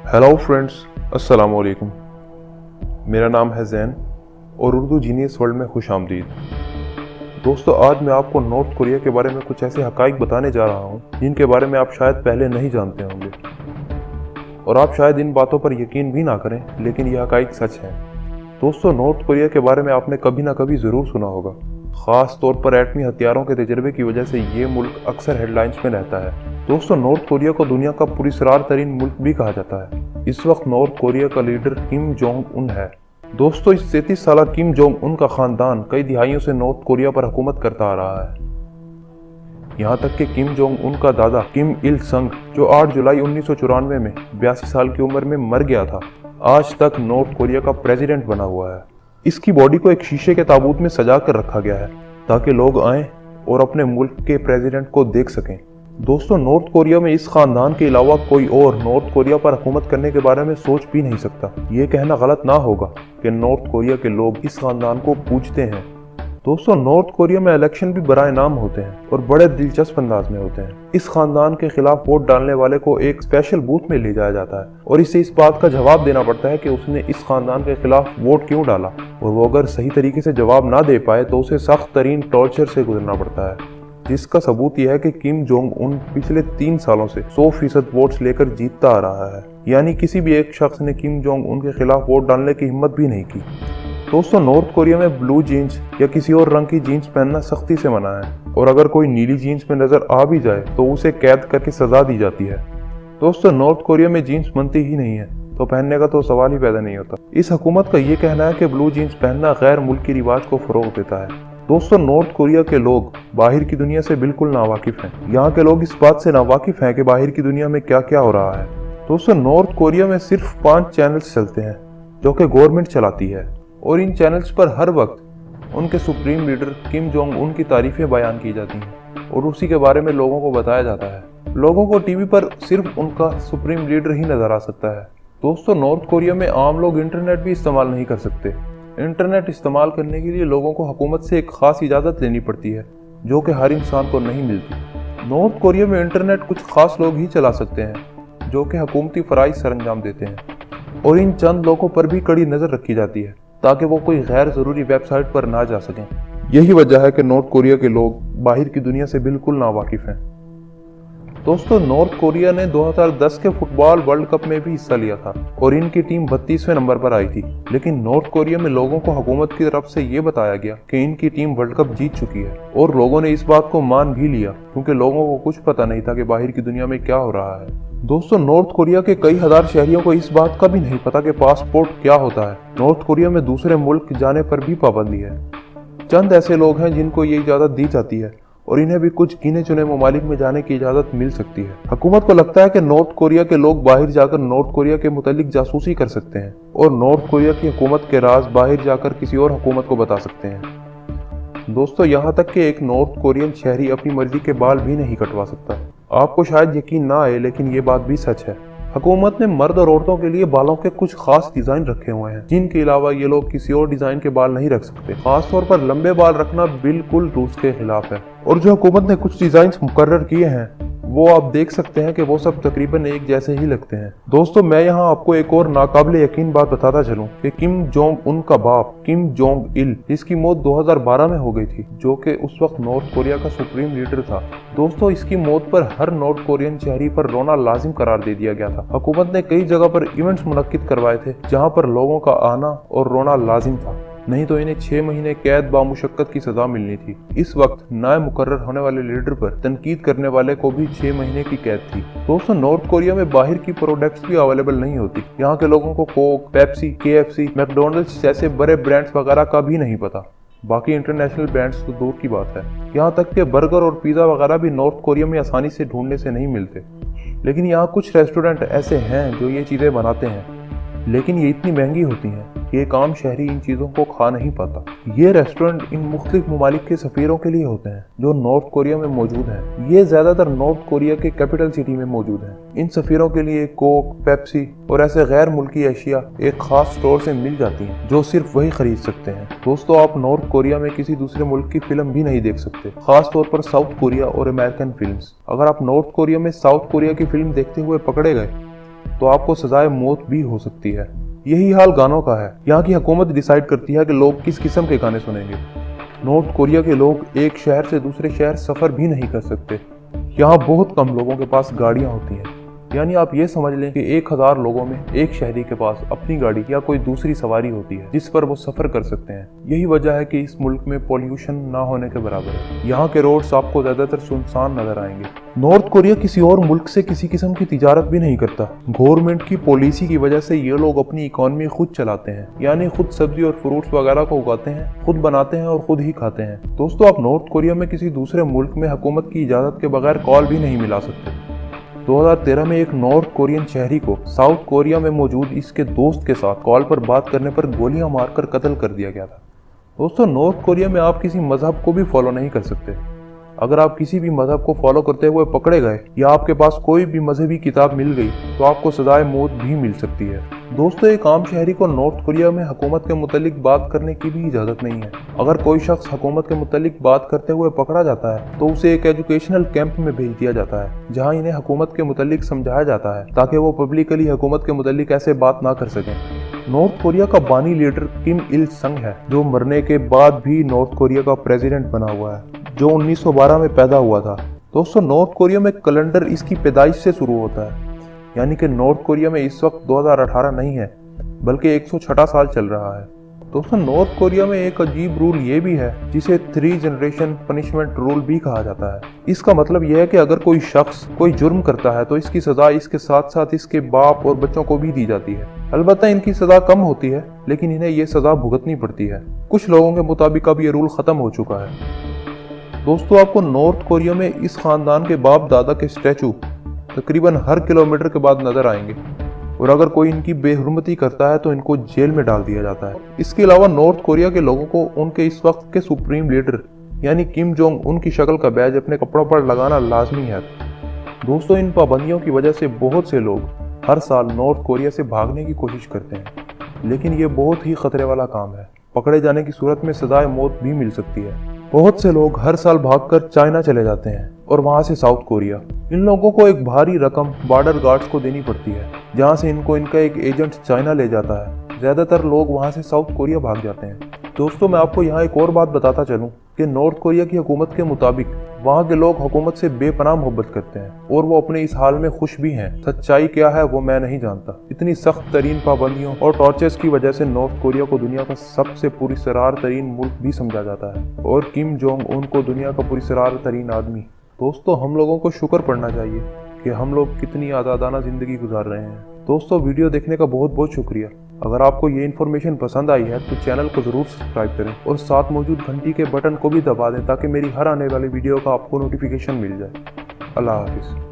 Hello friends, अस्सलाम वालेकुम। मेरा नाम है जैन और उर्दू जीनियस वर्ल्ड में खुश आमदीद। दोस्तों, आज मैं आपको नॉर्थ कोरिया के बारे में कुछ ऐसे हकाइक बताने जा रहा हूँ जिनके बारे में आप शायद पहले नहीं जानते होंगे और आप शायद इन बातों पर यकीन भी ना करें, लेकिन ये हकाइक सच हैं। दोस्तों, नॉर्थ कोरिया के बारे में आपने कभी ना कभी ज़रूर सुना होगा। ख़ास तौर पर एटमी हथियारों के तजर्बे की वजह से ये मुल्क अक्सर हेडलाइंस में रहता है। दोस्तों, नॉर्थ कोरिया को दुनिया का पुरस्कार तरीन मुल्क भी कहा जाता है। इस वक्त नॉर्थ कोरिया का लीडर किम जोंग उन है। दोस्तों, इस 33 साल किम जोंग उन का खानदान कई दिहाइयों से नॉर्थ कोरिया पर हुकूमत करता आ रहा है। यहाँ तक कि किम जोंग उन का दादा किम इल संग, जो 8 जुलाई 1994 में 82 साल की उम्र में मर गया था, आज तक नॉर्थ कोरिया का प्रेसिडेंट बना हुआ है। इसकी बॉडी को एक शीशे के ताबूत में सजा कर रखा गया है ताकि लोग आएं और अपने मुल्क के प्रेसिडेंट को देख सकें। दोस्तों, नॉर्थ कोरिया में इस खानदान के अलावा कोई और नॉर्थ कोरिया पर हुकूमत करने के बारे में सोच भी नहीं सकता। ये कहना गलत ना होगा कि नॉर्थ कोरिया के लोग इस खानदान को पूजते हैं। दोस्तों, नॉर्थ कोरिया में इलेक्शन भी बराए नाम होते हैं और बड़े दिलचस्प अंदाज में होते हैं। इस खानदान के खिलाफ वोट डालने वाले को एक स्पेशल बूथ में ले जाया जाता है और इससे इस बात का जवाब देना पड़ता है कि उसने इस खानदान के खिलाफ वोट क्यों डाला, और वो अगर सही तरीके से जवाब ना दे पाए तो उसे सख्त तरीन टॉर्चर से गुजरना पड़ता है, जिसका सबूत यह है कि किम जोंग उन पिछले 3 सालों से 100% वोट्स लेकर जीतता आ रहा है। यानी किसी भी एक शख्स ने किम जोंग उन के खिलाफ वोट डालने की हिम्मत भी नहीं की। दोस्तों, नॉर्थ कोरिया में ब्लू जीन्स या किसी और रंग की जीन्स पहनना सख्ती से मना है और अगर कोई नीली जीन्स में नजर आ भी जाए तो उसे कैद करके सजा दी जाती है। दोस्तों, नॉर्थ कोरिया में जीन्स बनती ही नहीं है तो पहनने का तो सवाल ही पैदा नहीं होता। इस हुकूमत का ये कहना है कि ब्लू जीन्स पहनना गैर मुल्की रिवाज को फरोग देता है। दोस्तों, नॉर्थ कोरिया के लोग बाहर की दुनिया से बिल्कुल नावाकिफ हैं। यहाँ के लोग इस बात से नावाकिफ हैं कि बाहर की दुनिया में क्या क्या हो रहा है। दोस्तों, नॉर्थ कोरिया में सिर्फ 5 चैनल्स चलते हैं जो कि गवर्नमेंट चलाती है और इन चैनल्स पर हर वक्त उनके supreme leader Kim Jong Un की तारीफें बयान की जाती हैं और उसी के बारे में लोगों को बताया जाता है। लोगों को टीवी पर सिर्फ उनका सुप्रीम लीडर ही नजर आ सकता है। दोस्तों, नॉर्थ कोरिया में आम लोग इंटरनेट भी इस्तेमाल नहीं कर सकते। इंटरनेट इस्तेमाल करने के लिए लोगों को हुकूमत से एक खास इजाज़त लेनी पड़ती है जो कि हर इंसान को नहीं मिलती। नॉर्थ कोरिया में इंटरनेट कुछ खास लोग ही चला सकते हैं जो कि हुकूमती फ़राइज़ सरअंजाम देते हैं और इन चंद लोगों पर भी कड़ी नज़र रखी जाती है ताकि वो कोई गैर ज़रूरी वेबसाइट पर ना जा सकें। यही वजह है कि नॉर्थ कोरिया के लोग बाहर की दुनिया से बिल्कुल नावाकिफ हैं। दोस्तों, नॉर्थ कोरिया ने 2010 के फुटबॉल वर्ल्ड कप में भी हिस्सा लिया था और इनकी टीम 32वें नंबर पर आई थी, लेकिन नॉर्थ कोरिया में लोगों को हुकूमत की तरफ से ये बताया गया कि इनकी टीम वर्ल्ड कप जीत चुकी है और लोगों ने इस बात को मान भी लिया क्योंकि लोगों को कुछ पता नहीं था कि बाहर की दुनिया में क्या हो रहा है। दोस्तों, नॉर्थ कोरिया के कई हजार शहरियों को इस बात का भी नहीं पता कि पासपोर्ट क्या होता है। नॉर्थ कोरिया में दूसरे मुल्क जाने पर भी पाबंदी है। चंद ऐसे लोग हैं जिनको ये इजाज़त दी जाती है और इन्हें भी कुछ गिने चुने ममालिक में जाने की इजाज़त मिल सकती है। हुकूमत को लगता है कि नॉर्थ कोरिया के लोग बाहर जाकर नॉर्थ कोरिया के मुतालिक जासूसी कर सकते हैं और नॉर्थ कोरिया की हुकूमत के राज बाहर जाकर किसी और हुकूमत को बता सकते हैं। दोस्तों, यहाँ तक कि एक नॉर्थ कोरियन शहरी अपनी मर्जी के बाल भी नहीं कटवा सकता। आपको शायद यकीन ना आए, लेकिन ये बात भी सच है। हुकूमत ने मर्द और औरतों के लिए बालों के कुछ खास डिजाइन रखे हुए हैं जिनके अलावा ये लोग किसी और डिजाइन के बाल नहीं रख सकते। खास तौर पर लंबे बाल रखना बिल्कुल रूल्स के खिलाफ है और जो हुकूमत ने कुछ डिजाइन मुकर्रर किए हैं वो आप देख सकते हैं कि वो सब तकरीबन एक जैसे ही लगते हैं। दोस्तों, मैं यहाँ आपको एक और नाकाबिले यकीन बात बताता चलूं कि किम जोंग उन का बाप किम जोंग इल, जिसकी मौत 2012 में हो गई थी, जो कि उस वक्त नॉर्थ कोरिया का सुप्रीम लीडर था। दोस्तों, इसकी मौत पर हर नॉर्थ कोरियन शहरी पर रोना लाजिम करार दे दिया गया था। हुकूमत ने कई जगह पर इवेंट्स मुनक्किद करवाए थे जहाँ पर लोगों का आना और रोना लाजिम था, नहीं तो इन्हें 6 महीने कैद बामुशक्कत की सजा मिलनी थी। इस वक्त नए मुकर्रर होने वाले लीडर पर तनकीद करने वाले को भी 6 महीने की कैद थी। दोस्तों, नॉर्थ कोरिया में बाहर की प्रोडक्ट्स भी अवेलेबल नहीं होती। यहाँ के लोगों को कोक, पेप्सी, KFC, मैकडोनल्ड्स जैसे बड़े ब्रांड्स वगैरह का भी नहीं पता। बाकी इंटरनेशनल ब्रांड्स तो दूर की बात है। यहाँ तक कि बर्गर और पिज़्ज़ा वगैरह भी नॉर्थ कोरिया में आसानी से ढूंढने से नहीं मिलते। लेकिन यहाँ कुछ रेस्टोरेंट ऐसे हैं जो ये चीज़ें बनाते हैं, लेकिन ये इतनी महंगी होती हैं कि एक आम शहरी इन चीज़ों को खा नहीं पाता। ये रेस्टोरेंट इन मुख्तलिफ ममालिक के सफ़ीरों के लिए होते हैं जो नॉर्थ कोरिया में मौजूद हैं। ये ज़्यादातर नॉर्थ कोरिया के कैपिटल सिटी में मौजूद हैं। इन सफ़ीरों के लिए कोक, पेप्सी और ऐसे गैर मुल्की अशिया एक खास स्टोर से मिल जाती हैं जो सिर्फ वही खरीद सकते हैं। दोस्तों, आप नॉर्थ कोरिया में किसी दूसरे मुल्क की फिल्म भी नहीं देख सकते, खास तौर पर साउथ कोरिया और अमेरिकन फिल्म्स। अगर आप नॉर्थ कोरिया में साउथ कोरिया की फिल्म देखते हुए पकड़े गए तो आपको सजाए मौत भी हो सकती है। यही हाल गानों का है। यहाँ की हुकूमत डिसाइड करती है कि लोग किस किस्म के गाने सुनेंगे। नॉर्थ कोरिया के लोग एक शहर से दूसरे शहर सफर भी नहीं कर सकते। यहाँ बहुत कम लोगों के पास गाड़ियाँ होती हैं। यानी आप ये समझ लें कि 1000 लोगों में एक शहरी के पास अपनी गाड़ी या कोई दूसरी सवारी होती है जिस पर वो सफर कर सकते हैं। यही वजह है कि इस मुल्क में पॉल्यूशन ना होने के बराबर है। यहाँ के रोड्स आपको ज्यादातर सुनसान नजर आएंगे। नॉर्थ कोरिया किसी और मुल्क से किसी किस्म की तिजारत भी नहीं करता। गवर्नमेंट की पॉलिसी की वजह से ये लोग अपनी इकोनॉमी खुद चलाते हैं, यानी खुद सब्जी और फ्रूट्स वगैरह को उगाते हैं, खुद बनाते हैं और खुद ही खाते हैं। दोस्तों, आप नॉर्थ कोरिया में किसी दूसरे मुल्क में हुकूमत की इजाजत के बगैर कॉल भी नहीं मिला सकते। 2013 में एक नॉर्थ कोरियन शहरी को साउथ कोरिया में मौजूद इसके दोस्त के साथ कॉल पर बात करने पर गोलियां मारकर कत्ल कर दिया गया था। दोस्तों, नॉर्थ कोरिया में आप किसी मजहब को भी फॉलो नहीं कर सकते। अगर आप किसी भी मजहब को फॉलो करते हुए पकड़े गए या आपके पास कोई भी मजहबी किताब मिल गई तो आपको सजाए मौत भी मिल सकती है। दोस्तों, एक आम शहरी को नॉर्थ कोरिया में हुकूमत के मुतालिक बात करने की भी इजाज़त नहीं है। अगर कोई शख्स हुकूमत के मुतालिक बात करते हुए पकड़ा जाता है तो उसे एक एजुकेशनल कैंप में भेज दिया जाता है जहां इन्हें हुकूमत के मुतालिक समझाया जाता है ताकि वो पब्लिकली हुकूमत के मुतालिक ऐसे बात ना कर सकें। नॉर्थ कोरिया का बानी लीडर किम इल संग है, जो मरने के बाद भी नॉर्थ कोरिया का प्रेसिडेंट बना हुआ है, जो 1912 में पैदा हुआ था। दोस्तों, नॉर्थ कोरिया में कैलेंडर इसकी पैदाइश से शुरू होता है, यानी कि नॉर्थ कोरिया में इस वक्त 2018 नहीं है बल्कि 106 साल चल रहा है। दोस्तों, नॉर्थ कोरिया में एक अजीब रूल ये भी है जिसे 3 जनरेशन पनिशमेंट रूल भी कहा जाता है। इसका मतलब यह है कि अगर कोई शख्स कोई जुर्म करता है तो इसकी सजा इसके साथ साथ इसके बाप और बच्चों को भी दी जाती है। अलबत्ता इनकी सजा कम होती है, लेकिन इन्हें ये सजा भुगतनी पड़ती है। कुछ लोगों के मुताबिक अब ये रूल खत्म हो चुका है। दोस्तों, आपको नॉर्थ कोरिया में इस खानदान के बाप दादा के स्टैचू तकरीबन हर किलोमीटर के बाद नजर आएंगे और अगर कोई इनकी बेहुरमती करता है तो इनको जेल में डाल दिया जाता है। इसके अलावा नॉर्थ कोरिया के लोगों को उनके इस वक्त के सुप्रीम लीडर यानी किम जोंग उन की शक्ल का बैज अपने कपड़ों पर लगाना लाजमी है। दोस्तों, इन पाबंदियों की वजह से बहुत से लोग हर साल नॉर्थ कोरिया से भागने की कोशिश करते हैं, लेकिन ये बहुत ही खतरे वाला काम है। पकड़े जाने की सूरत में सजाए मौत भी मिल सकती है। बहुत से लोग हर साल भागकर चाइना चले जाते हैं और वहां से साउथ कोरिया। इन लोगों को एक भारी रकम बॉर्डर गार्ड्स को देनी पड़ती है, जहां से इनको इनका एक एजेंट चाइना ले जाता है। ज्यादातर लोग वहां से साउथ कोरिया भाग जाते हैं। दोस्तों, मैं आपको यहाँ एक और बात बताता चलूं कि नॉर्थ कोरिया की हुकूमत के मुताबिक वहाँ के लोग हुकूमत से बेपनाह मोहब्बत करते हैं और वो अपने इस हाल में खुश भी हैं। सच्चाई क्या है वो मैं नहीं जानता। इतनी सख्त तरीन पाबंदियों और टॉर्चर्स की वजह से नॉर्थ कोरिया को दुनिया का सबसे पुरस्कार तरीन मुल्क भी समझा जाता है और किम जोंग उन को दुनिया का पुरस्कार तरीन आदमी। दोस्तों, हम लोगों को शुक्र पढ़ना चाहिए कि हम लोग कितनी आज़ादाना ज़िंदगी गुजार रहे हैं। दोस्तों, वीडियो देखने का बहुत बहुत शुक्रिया। अगर आपको ये इन्फॉर्मेशन पसंद आई है तो चैनल को ज़रूर सब्सक्राइब करें और साथ मौजूद घंटी के बटन को भी दबा दें ताकि मेरी हर आने वाली वीडियो का आपको नोटिफिकेशन मिल जाए। अल्लाह हाफिज़।